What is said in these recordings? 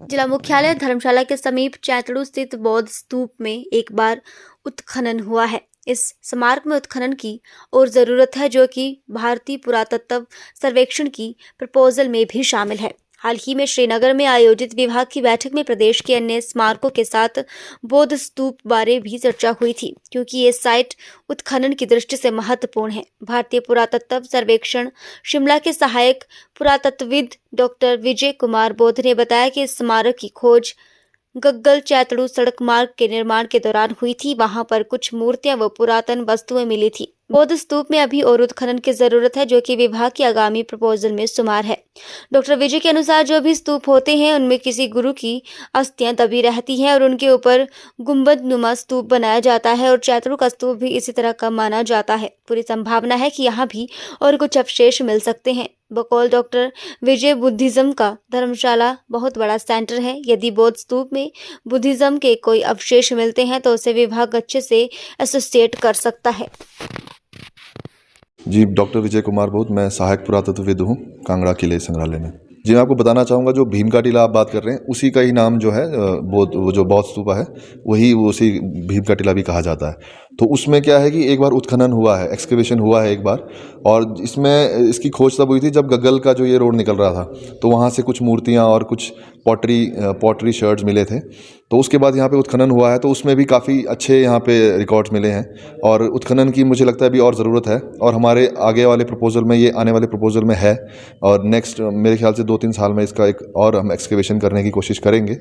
जिला मुख्यालय धर्मशाला के समीप चैतड़ू स्थित बौद्ध स्तूप में एक बार उत्खनन हुआ है। इस स्मारक में उत्खनन की और जरूरत है, जो कि भारतीय पुरातत्व सर्वेक्षण की प्रपोजल में भी शामिल है। हाल ही में श्रीनगर में आयोजित विभाग की बैठक में प्रदेश के अन्य स्मारकों के साथ बौद्ध स्तूप बारे भी चर्चा हुई थी, क्योंकि ये साइट उत्खनन की दृष्टि से महत्वपूर्ण है। भारतीय पुरातत्व सर्वेक्षण शिमला के सहायक पुरातत्वविद डॉक्टर विजय कुमार बोध ने बताया कि इस स्मारक की खोज गग्गल चैतड़ू सड़क मार्ग के निर्माण के दौरान हुई थी। वहां पर कुछ मूर्तियां व पुरातन वस्तुएं मिली थी। बौद्ध स्तूप में अभी और उत्खनन की जरूरत है, जो कि विभाग की आगामी प्रपोजल में शुमार है। डॉक्टर विजय के अनुसार जो भी स्तूप होते हैं उनमें किसी गुरु की अस्थियां दबी रहती हैं और उनके ऊपर गुंबद नुमा स्तूप बनाया जाता है, और चैतड़ू का स्तूप भी इसी तरह का माना जाता है। पूरी संभावना है कि यहाँ भी और कुछ अवशेष मिल सकते हैं। बकौल डॉक्टर विजय, बुद्धिज्म का धर्मशाला बहुत बड़ा सेंटर है। यदि बौद्ध स्तूप में बुद्धिज्म के कोई अवशेष मिलते हैं तो उसे विभाग अच्छे से एसोसिएट कर सकता है। जी, डॉक्टर विजय कुमार बोध, मैं सहायक पुरातत्वविद हूँ कांगड़ा किले संग्रहालय में। जी, मैं आपको बताना चाहूँगा, जो भीम का टीला आप बात कर रहे हैं उसी का ही नाम जो है बौद्ध, वो जो बौद्ध स्तूपा है वही उसी भीम का टीला भी कहा जाता है। तो उसमें क्या है कि एक बार उत्खनन हुआ है, एक्सकेवेशन हुआ है एक बार, और इसमें इसकी खोज तब हुई थी जब गग्गल का जो ये रोड निकल रहा था, तो वहाँ से कुछ मूर्तियाँ और कुछ पॉटरी शर्ट्स मिले थे। तो उसके बाद यहाँ पे उत्खनन हुआ है, तो उसमें भी काफ़ी अच्छे यहाँ पे रिकॉर्ड्स मिले हैं, और उत्खनन की मुझे लगता है अभी और ज़रूरत है, और हमारे आगे वाले प्रपोजल में, ये आने वाले प्रपोजल में है, और नेक्स्ट मेरे ख्याल से 2-3 साल में इसका एक और हम एक्सकेवेशन करने की कोशिश करेंगे।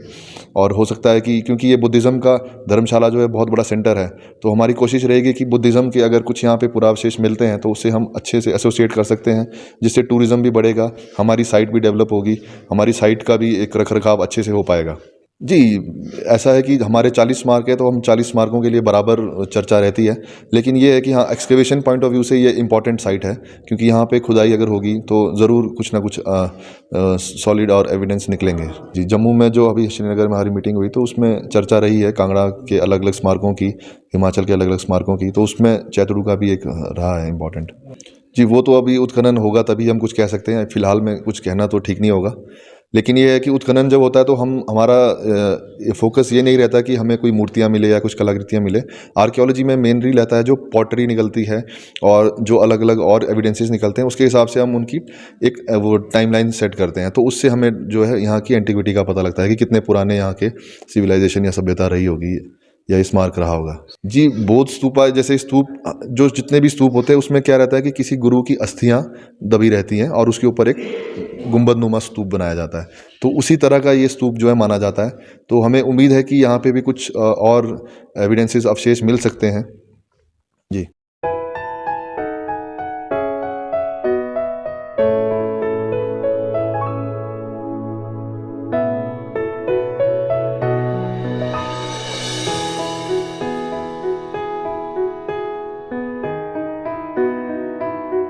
और हो सकता है कि क्योंकि ये बुद्धिज़्म का धर्मशाला जो है बहुत बड़ा सेंटर है, तो हमारी कोशिश रहेगी कि बुद्धिज़्म के अगर कुछ यहाँ पे पुरावशेष मिलते हैं तो उससे हम अच्छे से एसोसिएट कर सकते हैं, जिससे टूरिज़्म भी बढ़ेगा, हमारी साइट भी डेवलप होगी, हमारी साइट का भी एक रखरखाव अच्छे से हो पाएगा। जी, ऐसा है कि हमारे 40 स्मारक है, तो हम 40 स्मारकों के लिए बराबर चर्चा रहती है, लेकिन ये है कि हाँ, एक्सकेवेशन पॉइंट ऑफ व्यू से ये इंपॉर्टेंट साइट है, क्योंकि यहाँ पे खुदाई अगर होगी तो ज़रूर कुछ ना कुछ सॉलिड और एविडेंस निकलेंगे। जी, जम्मू में जो अभी श्रीनगर में हमारी मीटिंग हुई तो उसमें चर्चा रही है कांगड़ा के अलग अलग स्मारकों की, हिमाचल के अलग अलग स्मारकों की, तो उसमें चैतड़ू का भी एक रहा है इम्पॉर्टेंट। जी, वो तो अभी उत्खनन होगा तभी हम कुछ कह सकते हैं, फ़िलहाल में कुछ कहना तो ठीक नहीं होगा। लेकिन ये है कि उत्खनन जब होता है तो हमारा फोकस ये नहीं रहता कि हमें कोई मूर्तियाँ मिले या कुछ कलाकृतियाँ मिले। आर्कियोलॉजी में मेनली रहता है जो पॉटरी निकलती है और जो अलग अलग और एविडेंसेस निकलते हैं, उसके हिसाब से हम उनकी एक वो टाइमलाइन सेट करते हैं। तो उससे हमें जो है यहाँ की एंटिक्विटी का पता लगता है कि कितने पुराने यहाँ के सिविलाइजेशन या सभ्यता रही होगी या स्मारक रहा होगा। जी, बौद्ध स्तूपा जैसे स्तूप, जो जितने भी स्तूप होते हैं उसमें क्या रहता है कि किसी गुरु की अस्थियाँ दबी रहती हैं और उसके ऊपर एक गुंबदनुमा स्तूप बनाया जाता है, तो उसी तरह का ये स्तूप जो है माना जाता है। तो हमें उम्मीद है कि यहाँ पे भी कुछ और एविडेंसेस, अवशेष मिल सकते हैं। जी।